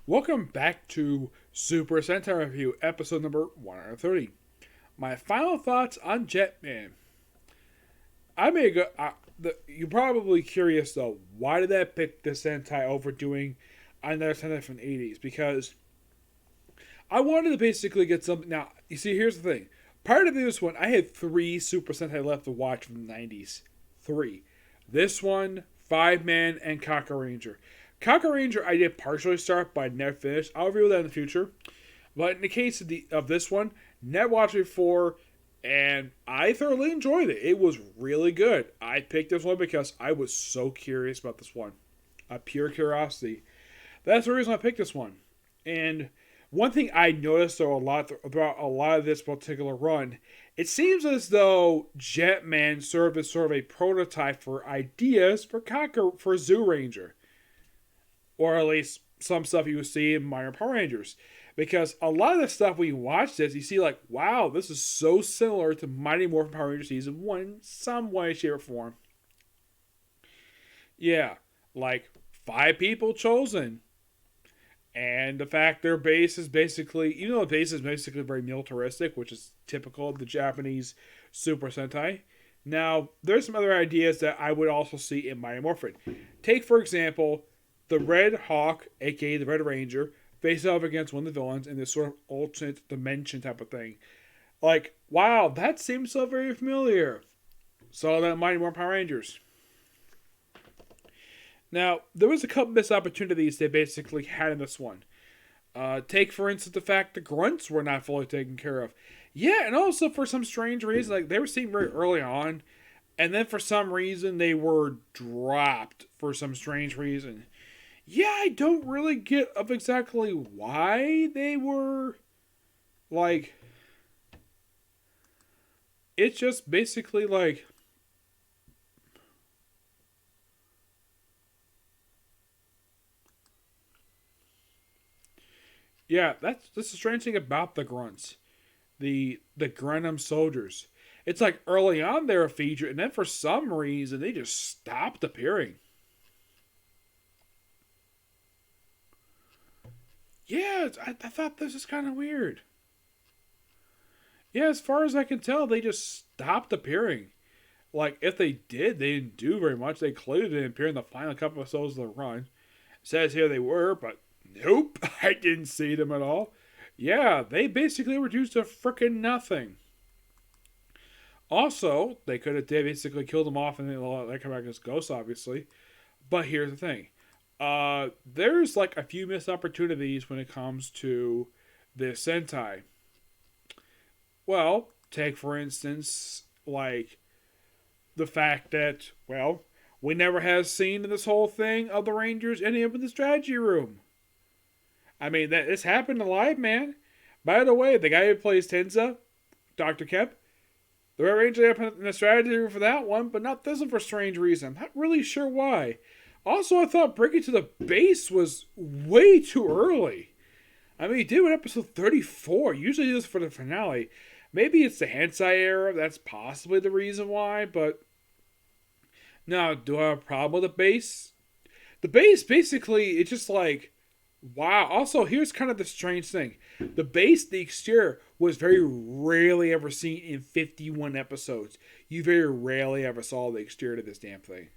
Welcome back to Super Sentai Review, episode number 130. My final thoughts on Jetman. I may go. You're probably curious though. Why did I pick the Sentai over doing another Sentai from the 80s? Because I wanted to basically get something. Now, you see, here's the thing. Prior to this one, I had three Super Sentai left to watch from the 90s. Three. This one, Five Man, and Kaka Ranger. Kaka Ranger, I did partially start, but I never finished. I'll review that in the future. But in the case of this one, never watched it before, and I thoroughly enjoyed it. It was really good. I picked this one because I was so curious about this one. A pure curiosity. That's the reason I picked this one. And one thing I noticed though throughout a lot of this particular run, it seems as though Jetman served as sort of a prototype for ideas for Zoo Ranger. Or at least some stuff you would see in Minor Power Rangers. Because a lot of the stuff when you watch this, you see like, wow, this is so similar to Mighty Morphin Power Rangers Season 1 in some way, shape, or form. Yeah, like 5 people chosen. And the fact their base is basically, even though the base is basically very militaristic, which is typical of the Japanese Super Sentai. Now, there's some other ideas that I would also see in Mighty Morphin. Take, for example, the Red Hawk, aka the Red Ranger, face off against one of the villains in this sort of alternate dimension type of thing. Like, wow, that seems so very familiar. Saw that in Mighty Morphin Power Rangers. Now, there was a couple missed opportunities they basically had in this one. Take, for instance, the fact the grunts were not fully taken care of. Yeah, and also for some strange reason, like they were seen very early on, and then for some reason they were dropped for some strange reason. Yeah, I don't really get of exactly why they were like. It's just basically like. Yeah, that's the strange thing about the grunts, the Grenham soldiers. It's like early on they're a feature, and then for some reason they just stopped appearing. Yeah, I thought this is kind of weird. Yeah, as far as I can tell, they just stopped appearing. Like, if they did, they didn't do very much. They clearly didn't appear in the final couple of episodes of the run. It says here they were, but nope, I didn't see them at all. Yeah, they basically reduced to frickin' nothing. Also, they could have basically killed them off and then let that come back as ghosts, obviously. But here's the thing. There's like a few missed opportunities when it comes to this Sentai. Well, take for instance, like the fact that, well, we never had a scene in this whole thing of the Rangers ending up in the strategy room. I mean, this happened live, man. By the way, the guy who plays Tenza, Dr. Kep, the Red Ranger ended up in the strategy room for that one, but not this one for strange reason. I'm not really sure why. Also, I thought breaking to the base was way too early. I mean, he did it episode 34. Usually he does for the finale. Maybe it's the Hensai era. That's possibly the reason why. But now, do I have a problem with the base? The base, basically, it's just like, wow. Also, here's kind of the strange thing. The base, the exterior, was very rarely ever seen in 51 episodes. You very rarely ever saw the exterior of this damn thing.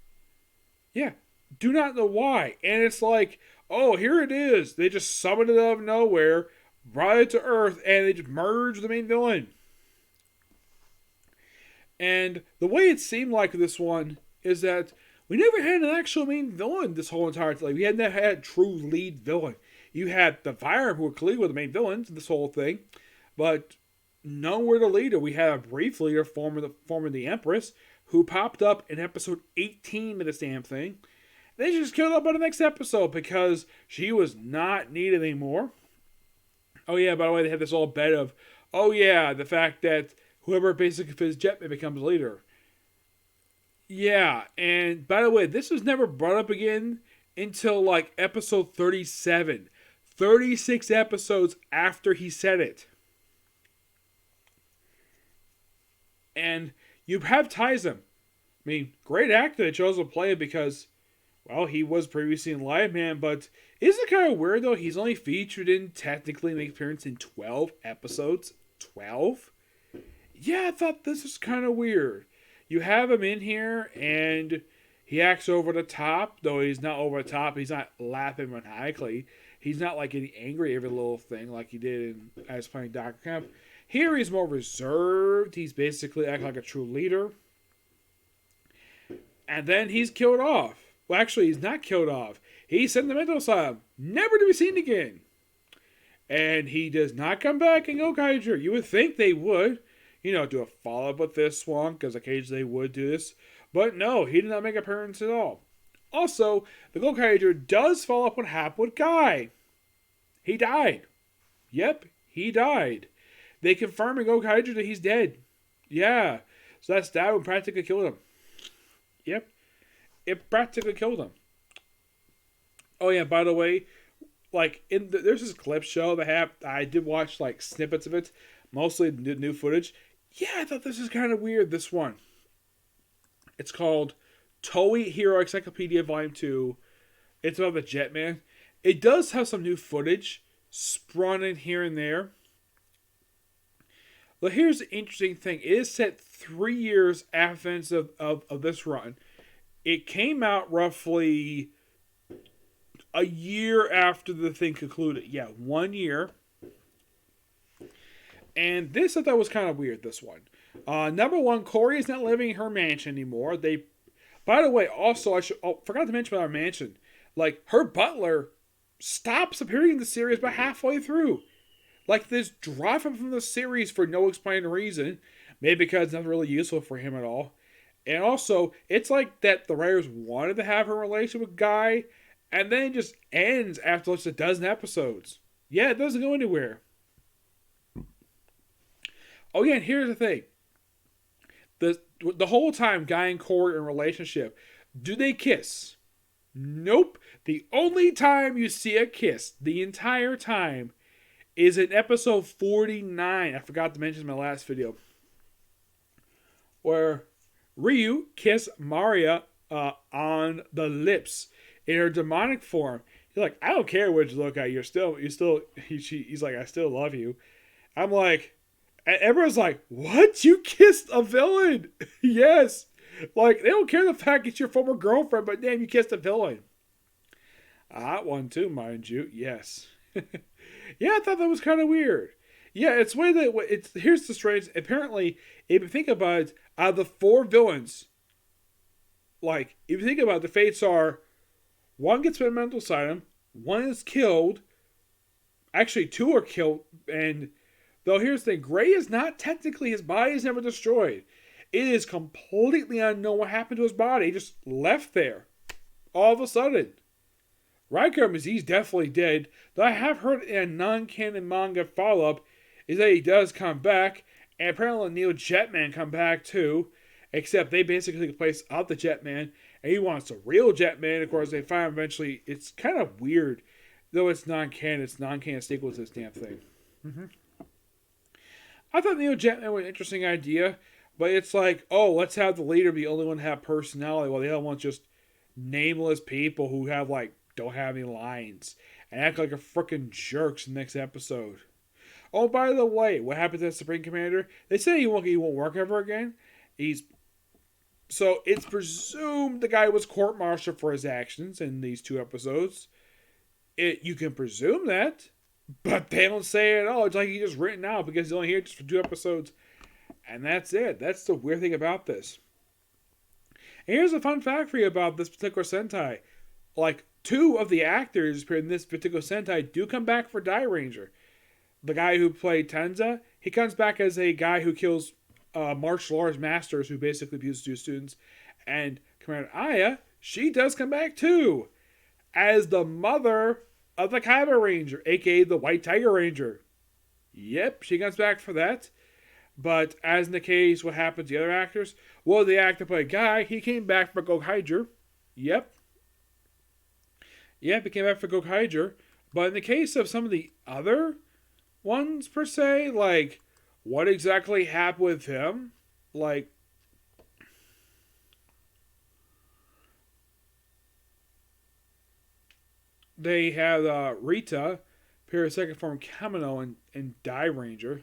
Yeah. Do not know why. And it's like, oh, here it is. They just summoned it out of nowhere, brought it to Earth, and they just merged the main villain. And the way it seemed like this one is that we never had an actual main villain this whole entire time. We hadn't had a true lead villain. You had the Fire, who were clearly the main villains in this whole thing, but none were the leader. We had a brief leader, former the Empress, who popped up in episode 18 of this damn thing. They just killed her by the next episode because she was not needed anymore. Oh yeah, by the way, they had this whole bed of, oh yeah, the fact that whoever basically fits Jetman becomes leader. Yeah, and by the way, this was never brought up again until like episode 37. 36 episodes after he said it. And you have Tyson. I mean, great actor they chose to play it because, Well, he was previously in Live Man, but isn't it kind of weird though? He's only featured in technically make appearance in 12 episodes. 12? Yeah, I thought this was kind of weird. You have him in here, and he acts over the top, though he's not over the top. He's not laughing maniacally. He's not like getting angry at every little thing like he did as playing Dr. Kemp. Here he's more reserved. He's basically acting like a true leader. And then he's killed off. Well, actually, he's not killed off. He's sent to the mental asylum, never to be seen again. And he does not come back in Gokaiger. You would think they would, do a follow-up with this one, because occasionally they would do this. But no, he did not make an appearance at all. Also, the Gokaiger does follow up what happened with Guy. He died. Yep, he died. They confirm in Gokaiger that he's dead. Yeah, so that one practically killed him. Yep, it practically killed him. Oh yeah, by the way, there's this clip show that I did watch like snippets of it, mostly new footage. Yeah, I thought this was kind of weird. This one, it's called Toei Hero Encyclopedia Volume 2. It's about the Jetman. It does have some new footage sprung in here and there. But here's the interesting thing. It is set 3 years after the of this run. It came out roughly a year after the thing concluded. Yeah, 1 year. And this I thought was kind of weird, this one. Number one, Corey is not living in her mansion anymore. By the way, also, I forgot to mention about our mansion. Like, her butler stops appearing in the series about halfway through. Like, this drop him from the series for no explained reason. Maybe because it's not really useful for him at all. And also, it's like that the writers wanted to have her relation with Guy, and then it just ends after just a dozen episodes. Yeah, it doesn't go anywhere. Oh yeah, and here's the thing. The whole time Guy and Corey are in a relationship, do they kiss? Nope. The only time you see a kiss the entire time is in episode 49. I forgot to mention in my last video. Where Ryu kissed Maria on the lips in her demonic form. He's like, I don't care what you look at. He's like, I still love you. I'm like, and everyone's like, what? You kissed a villain? Yes. Like, they don't care the fact it's your former girlfriend, but damn, you kissed a villain. A hot one too, mind you. Yes. Yeah, I thought that was kind of weird. Yeah, it's way that here's the strange. Apparently, if you think about it, out of the 4 villains, like if you think about it, the fates are: 1 gets put in a mental asylum, 1 is killed. Actually, 2 are killed, and though here's the thing: Gray is not technically, his body is never destroyed. It is completely unknown what happened to his body. He just left there, all of a sudden. Riker, he's definitely dead. Though I have heard in a non-canon manga follow-up is that he does come back, and apparently Neil Jetman come back too. Except they basically replace out the Jetman, and he wants a real Jetman. Of course, they find eventually it's kind of weird, though it's non-canon. It's non-canon sequel to this damn thing. I thought Neil Jetman was an interesting idea, but it's like, oh, let's have the leader be the only one to have personality, while the other one's just nameless people who have don't have any lines and act like a freaking jerks in the next episode. Oh, by the way, what happened to the Supreme Commander? They say he won't work ever again. So it's presumed the guy was court-martialed for his actions in these 2 episodes. You can presume that, but they don't say it at all. It's like he's just written out because he's only here just for 2 episodes. And that's it. That's the weird thing about this. And here's a fun fact for you about this particular Sentai. 2 of the actors in this particular Sentai do come back for Die Ranger. The guy who played Tenza, he comes back as a guy who kills martial arts masters who basically abuse 2 students. And Commander Aya, she does come back too, as the mother of the Kaiba Ranger, aka the White Tiger Ranger. Yep, she comes back for that. But as in the case, what happened to the other actors? Well, the actor played Guy, he came back for Gokaiger. Yep, he came back for Gokaiger. But in the case of some of the other ones, per se, what exactly happened with him? I, 'cause They had Rita appear as second form Kamino in Die Ranger.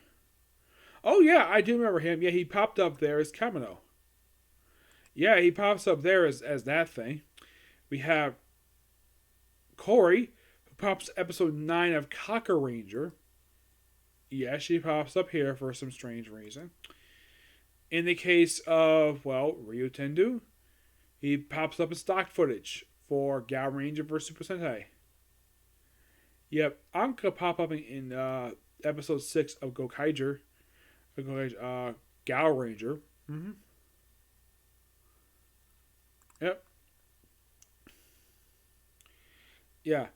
Oh yeah, I do remember him. Yeah, he popped up there as Kamino. Yeah, he pops up there as that thing. We have Corey, who pops episode 9 of Cocker Ranger. Yeah, she pops up here for some strange reason. In the case of, well, Ryutendu, he pops up in stock footage for Gal Ranger vs. Super Sentai. Yep, Anka pop up in episode 6 of Gokaiger, Gal Ranger. Mm-hmm. Yep. Yeah.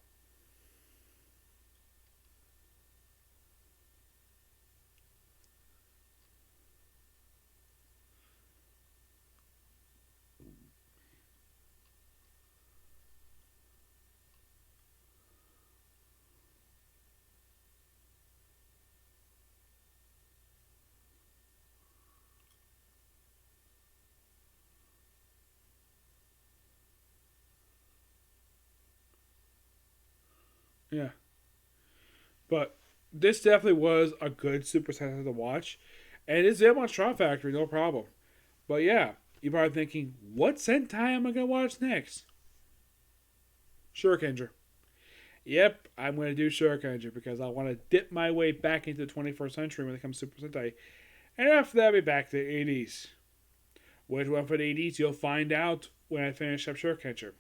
Yeah. But this definitely was a good Super Sentai to watch. And it's them on Straw Factory, no problem. But yeah, you're probably thinking, what Sentai am I going to watch next? Shurikenger. Yep, I'm going to do Shurikenger because I want to dip my way back into the 21st century when it comes to Super Sentai. And after that, I'll be back to the 80s. Which one for the 80s, you'll find out when I finish up Shurikenger.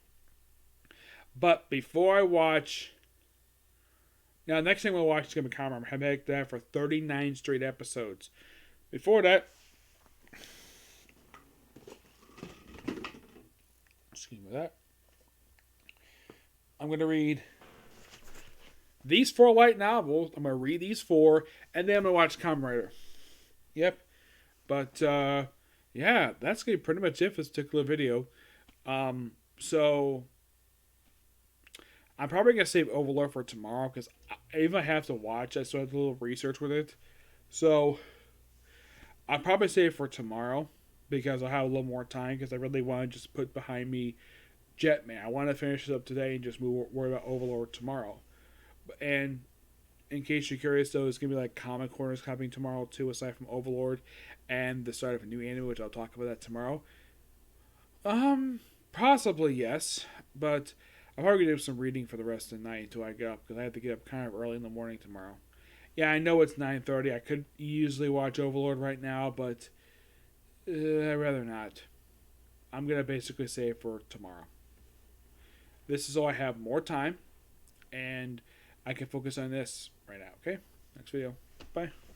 But before I watch. Now, next thing we'll watch is going to be Kamen. I'm going to make that for 39 straight episodes. Before that, excuse me that, I'm going to read these 4 light novels. I'm going to read these 4, and then I'm going to watch Kamen Rider. Yep. But, yeah, that's going to be pretty much it for this particular video. So, I'm probably going to save Overlord for tomorrow, because if I have to watch, I still have a little research with it. So, I'll probably save it for tomorrow, because I'll have a little more time, because I really want to just put behind me Jetman. I want to finish this up today and just worry about Overlord tomorrow. And in case you're curious, though, it's going to be like Comic Corners coming tomorrow, too, aside from Overlord, and the start of a new anime, which I'll talk about that tomorrow. Possibly yes, but I'm probably going to do some reading for the rest of the night until I get up, because I have to get up kind of early in the morning tomorrow. Yeah, I know it's 9:30. I could easily watch Overlord right now, but I'd rather not. I'm going to basically save for tomorrow. This is all I have more time, and I can focus on this right now, okay? Next video. Bye.